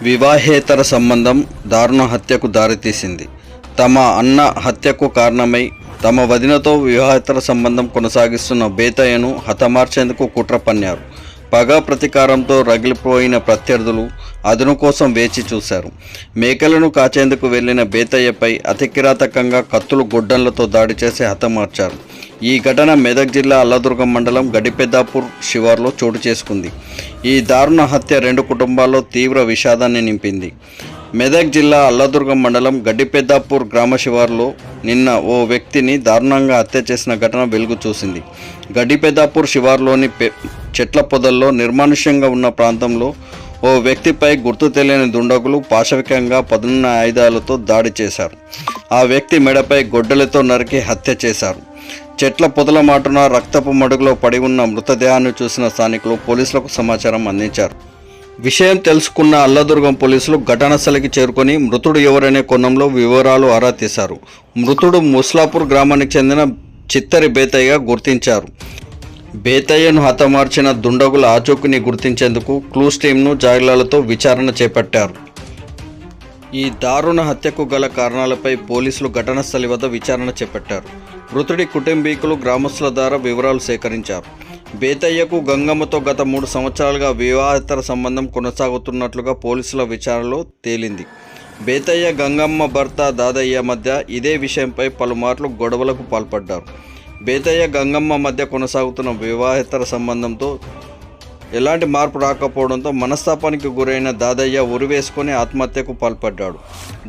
వివాహేతర సంబంధం దారుణ హత్యకు దారితీసింది. తమ అన్న హత్యకు కారణమై తమ వదినతో వివాహేతర సంబంధం కొనసాగిస్తున్న బేతయ్యను హతమార్చేందుకు కుట్ర పన్నారు. పగ ప్రతీకారంతో రగిలిపోయిన ప్రత్యర్థులు అదును కోసం వేచి చూశారు. మేకలను కాచేందుకు వెళ్లిన బేతయ్యపై అతి కిరాతకంగా కత్తులు గొడ్డళ్లతో దాడి చేసి హతమార్చారు. ఈ ఘటన మెదక్ జిల్లా అల్లదుర్గం మండలం గడిపెద్దాపూర్ శివార్లో చోటు చేసుకుంది. ఈ దారుణ హత్య రెండు కుటుంబాల్లో తీవ్ర విషాదాన్ని నింపింది. మెదక్ జిల్లా అల్లదుర్గం మండలం గడిపెద్దాపూర్ గ్రామ శివార్లో నిన్న ఓ వ్యక్తిని దారుణంగా హత్య చేసిన ఘటన వెలుగు చూసింది. గడిపెద్దాపూర్ శివార్లోని చెట్ల పొదల్లో నిర్మానుష్యంగా ఉన్న ప్రాంతంలో ఓ వ్యక్తిపై గుర్తు తెలియని దుండగులు పాశవికంగా పదున్న ఆయుధాలతో దాడి చేశారు. ఆ వ్యక్తి మెడపై గొడ్డలతో నరికి హత్య చేశారు. చెట్ల పొదల మాటున రక్తపు మడుగులో పడి ఉన్న మృతదేహాన్ని చూసిన స్థానికులు పోలీసులకు సమాచారం అందించారు. విషయం తెలుసుకున్న అల్లదుర్గం పోలీసులు ఘటనా స్థలికి చేరుకొని మృతుడు ఎవరనే కోణంలో వివరాలు ఆరా తీశారు. మృతుడు ముస్లాపూర్ గ్రామానికి చెందిన చిత్తరి బేతయ్యగా గుర్తించారు. బేతయ్యను హతమార్చిన దుండగుల ఆచూకీని గుర్తించేందుకు క్లూస్ టీంను జాగ్రత్తలతో విచారణ చేపట్టారు. ఈ దారుణ హత్యకు గల కారణాలపై పోలీసులు ఘటనా స్థలి వద్ద విచారణ చేపట్టారు. మృతుడి కుటుంబీకులు గ్రామస్తుల ద్వారా వివరాలు సేకరించారు. బేతయ్యకు గంగమ్మతో గత 3 సంవత్సరాలుగా వివాహేతర సంబంధం కొనసాగుతున్నట్లుగా పోలీసుల విచారణలో తేలింది. బేతయ్య గంగమ్మ భర్త దాదయ్య మధ్య ఇదే విషయంపై పలుమార్లు గొడవలకు పాల్పడ్డారు. బేతయ్య గంగమ్మ మధ్య కొనసాగుతున్న వివాహేతర సంబంధంతో ఎలాంటి మార్పు రాకపోవడంతో మనస్తాపానికి గురైన దాదయ్య ఉరివేసుకొని ఆత్మహత్యకు పాల్పడ్డాడు.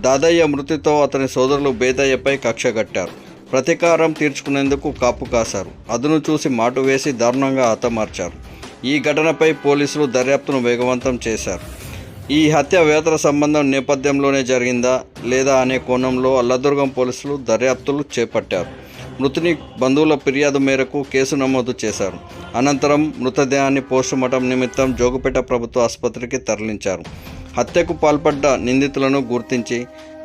దాదయ్య మృతితో అతని సోదరులు బేతయ్యపై కక్ష కట్టారు. ప్రతీకారం తీర్చుకునేందుకు కాపు కాశారు. అదును చూసి మాటు వేసి దారుణంగా హతమార్చారు. ఈ ఘటనపై పోలీసులు దర్యాప్తును వేగవంతం చేశారు. ఈ హత్య వేతర సంబంధం నేపథ్యంలోనే జరిగిందా లేదా అనే కోణంలో అల్లదుర్గం పోలీసులు దర్యాప్తులు చేపట్టారు. మృతుని బంధువుల ఫిర్యాదు మేరకు కేసు నమోదు చేశారు. అనంతరం మృతదేహాన్ని పోస్టుమార్టం నిమిత్తం జోగుపేట ప్రభుత్వ ఆసుపత్రికి తరలించారు. హత్యకు పాల్పడ్డ నిందితులను గుర్తించి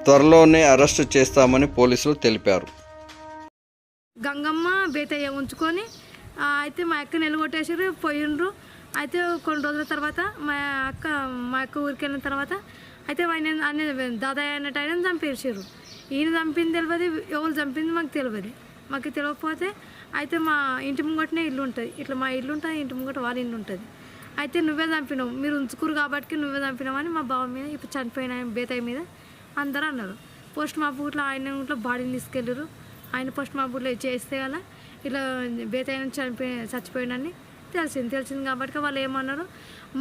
త్వరలోనే అరెస్టు చేస్తామని పోలీసులు తెలిపారు. గంగమ్మ బేతయ్య ఉంచుకొని అయితే మా అక్క నిలగొట్టేసారు, పోయిండ్రు. అయితే కొన్ని రోజుల తర్వాత మా అక్క ఊరికి వెళ్ళిన తర్వాత అయితే ఆయన దాదాయ అన్నట్టు ఆయన చంపేసారు. ఈయన చంపింది తెలియదు, ఎవరు చంపింది మాకు తెలియదు. మాకు తెలియకపోతే అయితే మా ఇంటి ముంగటనే ఇల్లు ఉంటుంది, ఇట్లా మా ఇల్లు ఉంటుంది, ఇంటి ముంగట వాళ్ళ ఇల్లు ఉంటుంది. అయితే నువ్వే చంపినావు, మీరు ఉంచుకురు కాబట్టి నువ్వే చంపినావు అని మా బావ మీద, ఇప్పుడు చనిపోయిన బేతయ్య మీద అందరూ అన్నారు. పోస్ట్ మార్టంలో ఆయన ఇంట్లో బాడీని తీసుకెళ్ళారు. ఆయన పోస్ట్ మార్టంలో చేస్తే అలా ఇలా బేతయ్య చచ్చిపోయినని తెలిసింది కాబట్టి వాళ్ళు ఏమన్నారు,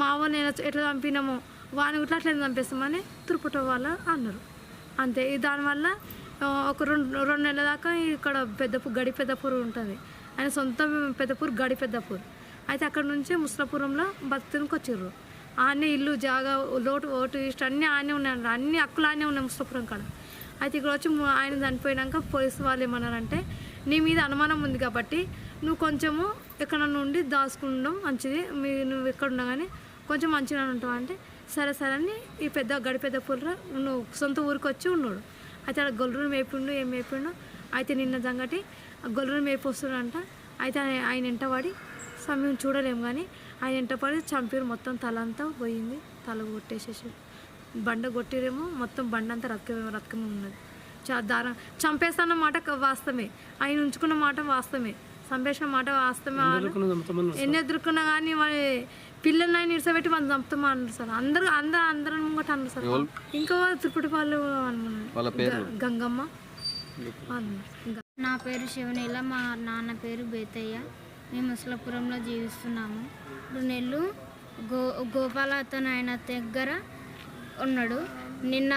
మా వాళ్ళు ఎట్లా చంపినామో వాని ఇట్లా అట్లా చంపేస్తామని తిరుపతి వాళ్ళు అన్నారు. అంతే. దానివల్ల ఒక రెండు నెలల దాకా ఇక్కడ గడిపెద్దాపూర్ ఉంటుంది. ఆయన సొంత పెద్దపూర్ గడిపెద్దాపూర్. అయితే అక్కడ నుంచి ముస్లాపురంలో బతుకు వచ్చారు. ఆనే ఇల్లు జాగా లోటు ఓటు ఇష్టం అన్నీ ఆనే ఉన్నాయి, అన్ని హక్కులు ఆనే ఉన్నాయి ముస్లాపురం కాడ. అయితే ఇక్కడ వచ్చి ఆయన చనిపోయాక పోలీసు వాళ్ళు ఏమన్నారంటే, నీ మీద అనుమానం ఉంది కాబట్టి నువ్వు కొంచెము ఎక్కడ నుండి దాచుకుండడం మంచిది, నువ్వు ఎక్కడ ఉన్నా కానీ కొంచెం మంచిగా ఉంటావు అంటే సరే అని ఈ గడిపెద్దాపూర్లో నువ్వు సొంత ఊరికి వచ్చి ఉన్నాడు. అయితే అక్కడ గొర్రెలు మేపిండు, ఏం మేపిండు. అయితే నిన్న సంగటి గొర్రెలు మేపి వస్తున్నాడంట. అయితే ఆయన వెంటపడి సమయం చూడలేము కానీ ఆయన వెంటపడి చంపారు. మొత్తం తల అంతా పోయింది, తల కొట్టేసేసి బండ కొట్టిరేమో, మొత్తం బండ అంతా రక్తమే ఉన్నది. చంపేస్తాన్న మాట వాస్తవమే, ఆయన ఉంచుకున్న మాట వాస్తవమే, చంపేసిన మాట వాస్తవమే. ఎన్ని ఎదుర్కొన్నా కానీ వాళ్ళ పిల్లల్ని ఆయన ఇడిసబెట్టి మనం చంపుతామా అన్నారు సార్. అందరూ ముంగట అన్నారు సార్. ఇంకా తిరుపతి వాళ్ళు గంగమ్మ అన్నారు. నా పేరు శివనీల, మా నాన్న పేరు బేతయ్య. మేము ముసలాపురంలో జీవిస్తున్నాము. 2 నెలలు గోపాల అతను ఆయన దగ్గర ఉన్నాడు. నిన్న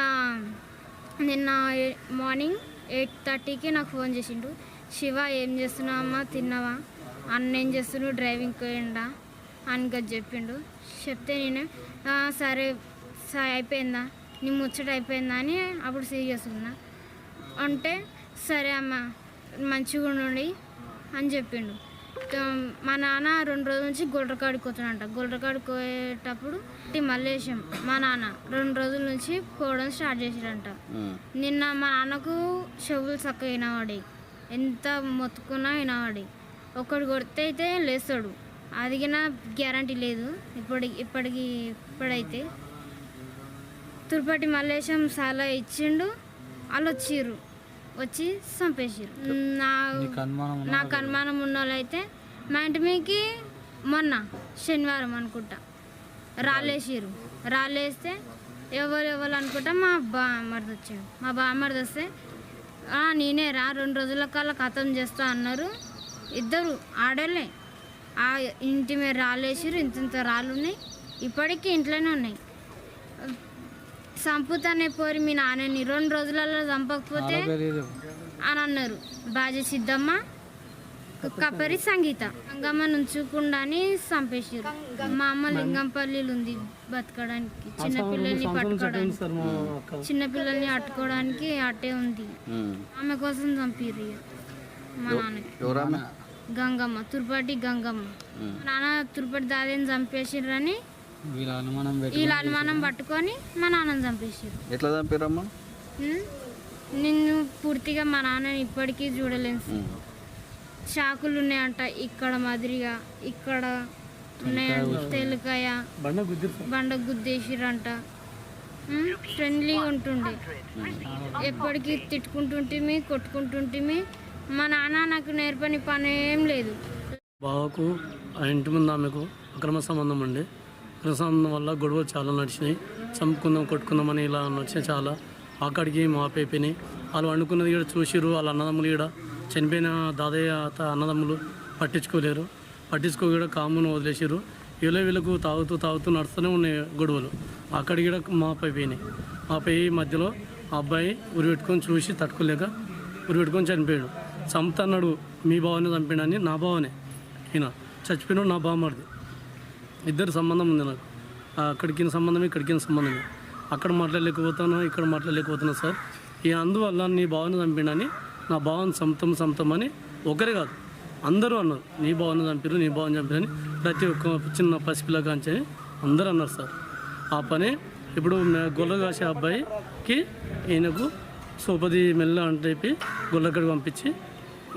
మార్నింగ్ 8:30కి నాకు ఫోన్ చేసిండు. శివ ఏం చేస్తున్నావు అమ్మా, తిన్నావా, అన్న ఏం చేస్తున్నావు, డ్రైవింగ్ పోయిండా అని చెప్పిండు. చెప్తే నేను సరే అయిపోయిందా, నీ ముచ్చట అయిపోయిందా అని అప్పుడు సీరియస్ ఉన్నా. అంటే సరే అమ్మ మంచిగా ఉండండి అని చెప్పిండు. మా నాన్న 2 రోజుల నుంచి గొడ్రకాడికి పోతున్నాడంట. గొడ్రకాడికి పోయేటప్పుడు మల్లేశం మా నాన్న 2 రోజుల నుంచి పోవడం స్టార్ట్ చేసాడంట. నిన్న మా నాన్నకు చెవులు చక్కగా వినవాడి, ఎంత మొత్తుకున్నా వినవాడి. ఒకటి కొడితే అయితే లేస్తాడు, అది నా గ్యారంటీ లేదు ఇప్పుడైతే. తిరుపతి మల్లేశం చాలా ఇచ్చిండు. వాళ్ళు వచ్చి చంపేసిర్రు. నాకు అనుమానం ఉన్న వాళ్ళైతే మా ఇంటి మీదకి మొన్న శనివారం అనుకుంటా రాళ్ళేస్తే ఎవరు అనుకుంటా మా బామ్మర్ది వచ్చాడు. మా బామ్మర్ది వస్తే నేనే 2 రోజుల కల్లా ఖతం చేస్తా అన్నారు. ఇద్దరు ఆడోళ్ళే ఆ ఇంటి మీద రాళ్ళేసిర్రు. ఇంత రాళ్ళు ఉన్నాయి, ఇప్పటికీ ఇంట్లోనే ఉన్నాయి. సంపుతానే పోరి మీ నాన్నని 2 రోజులలో చంపకపోతే అని అన్నారు. బాజీ సిద్ధమ్మ, కపరి సంగీత. గంగమ్మ నుంచుకుండా చంపేసారు. మా అమ్మ లింగంపల్లిలో ఉంది బతకడానికి, చిన్నపిల్లల్ని అట్టుకోవడానికి అట్టే ఉంది. ఆమె కోసం చంపిర్రు మా నాన్నకి. గంగమ్మ, తిరుపతి గంగమ్మ. నాన్న తిరుపతి దాదేని చంపేసిర్రని వీళ్ళ అనుమానం పట్టుకొని మా నాన్నని చంపేసారు. ఎట్లా చంపారమ్మా? నిన్ను పూర్తిగా మా నాన్నని ఇప్పటికీ చూడలేను. చాకులు ఉన్నాయంట ఇక్కడ మాదిరిగా, ఇక్కడ ఉన్నాయంట తెలకాయ, బండ గుద్దేసిరంట. ఫ్రెండ్లీగా ఉంటుండే, ఎప్పటికీ తిట్టుకుంటుంటిమి, కొట్టుకుంటుంటిమి. మా నాన్న నాకు నేర్పని పని ఏం లేదు. బావకు ఆ ఇంటి ముందు ఆమెకు అక్రమ సంబంధం ఉండే. అక్రమ సంబంధం వల్ల గొడవలు చాలా నడిచినాయి. చంపుకుందాం కొట్టుకుందామని ఇలా నడిచినాయి చాలా. అక్కడికి మాపైపోయినాయి. వాళ్ళు వండుకున్నది ఇక్కడ చూసిరు. వాళ్ళ అన్నదమ్ములు ఇక్కడ చనిపోయిన దాదయ్య అన్నదమ్ములు పట్టించుకోకుండా కామును వదిలేసారు. వీళ్ళకు తాగుతూ నడుస్తూనే ఉన్నాయి గొడవలు. అక్కడికి కూడా మాపైపోయినాయి. మాపై మధ్యలో ఆ అబ్బాయి ఉరి పెట్టుకొని చూసి తట్టుకోలేక ఉరి పెట్టుకొని చనిపోయాడు. చంపుతున్నాడు మీ బావనే చంపాడని. నా బావనే ఈయన చచ్చిపోయినాడు, నా బావమరిది. ఇద్దరు సంబంధం ఉంది నాకు. అక్కడికి సంబంధమే, ఇక్కడికి సంబంధమే. అక్కడ మాట్లాడలేకపోతున్నా, ఇక్కడ మాట్లాడలేకపోతున్నా సార్. ఈ అందువల్ల నీ బావని చంపాడని, నా బావని చంపుతామని ఒకరే కాదు అందరూ అన్నారు. నీ బావని చంపారని ప్రతి ఒక్క చిన్న పసిపిల్ల కాంచని అందరూ అన్నారు సార్. ఆ పని ఇప్పుడు గొల్ల కాసే అబ్బాయికి ఈయనకు సోపది మెల్ల అని చెప్పి గొల్లగడికి పంపించి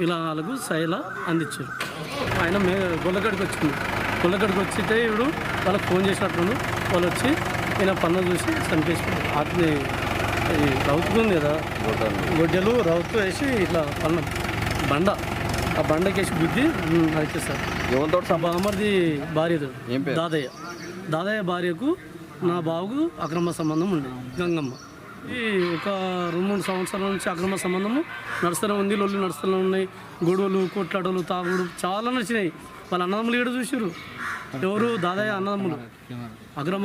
ఇలా వాళ్ళకు సైలా అందించారు. ఆయన గొల్లగడికి వచ్చింది. గొల్లగడికి వచ్చితే ఇప్పుడు వాళ్ళకి ఫోన్ చేసినట్టు వాళ్ళు వచ్చి ఈయన పన్ను చూసి చంపేసుకున్నారు. అది రౌతుకుంది కదా, గొడ్డలు రౌతు వేసి ఇట్లా పన్ను బండ, ఆ బండకేసి బుద్ధి నరికేస్తారు. ఎవరితో? బామ్మర్ది భార్యతో, దాదయ్య భార్యకు నా బావుకు అక్రమ సంబంధం ఉంది గంగమ్మ. ఈ ఒక 2-3 సంవత్సరాల నుంచి అక్రమ సంబంధము నడుస్తూనే ఉంది. లొల్లు నడుస్తూనే ఉన్నాయి. గొడవలు, కొట్లాటలు, తాగుడు చాలా నడిచినాయి. వాళ్ళ అన్నదమ్ములు ఇక్కడ చూసారు. ఎవరు? దాదయ్య అన్నదమ్ములు అక్రమ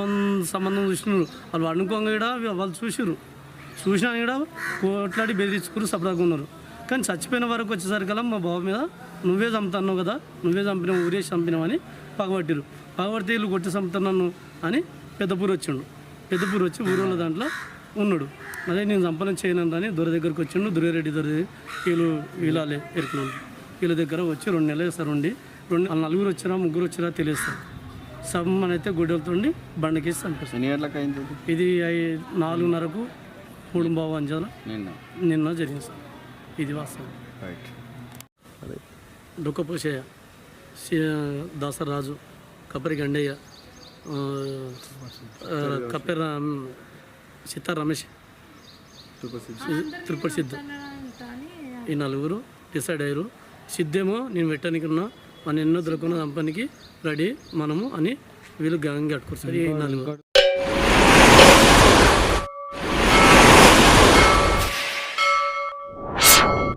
సంబంధం చూసినారు. వాళ్ళు అనుకోగా కూడా వాళ్ళు చూసినా కూడా కొట్లాడి బెదిరించుకుని సపరేట్గా ఉన్నారు. కానీ చచ్చిపోయిన వరకు వచ్చేసరికల్లా మా బావ మీద నువ్వే చంపుతున్నావు కదా, నువ్వే చంపినావు, ఊరేసి చంపినావని పగబట్టిరు. పగబడితే వీళ్ళు కొట్టి చంపుతున్నాను అని పెద్దపూరు వచ్చి ఊరిలో దాంట్లో ఉన్నాడు. అదే నేను చంపనం చేయను అని దొర దగ్గరికి వచ్చిండు. దుర్గారెడ్డి వీళ్ళే ఎరుకున్నాడు. వీళ్ళ దగ్గర వచ్చి 2 నెలలు సార్ ఉండి 4 వచ్చినా 3 వచ్చినా తెలియదు సార్. సమ్మనైతే గుడ్డలతో బండకేసి చంపేస్తాను. ఇది 4:30కు 3:15 నిన్న జరిగింది సార్. ఇది వాస్తవం. డొక్కపోసయ్య, దాసరాజు, కపరి గండయ్య, కప్పెర సీతా రమేష్, తిరుపతి సిద్ధ, ఈ 4 డిసైడ్ అయ్యారు. సిద్ధేమో నేను పెట్టడానికి ఉన్నా, మన ఎన్నో దొరకకుండా చంపడానికి రెడీ మనము అని వీళ్ళు గ్యాంగ్ కట్టుకొస్తారు. ఈ 4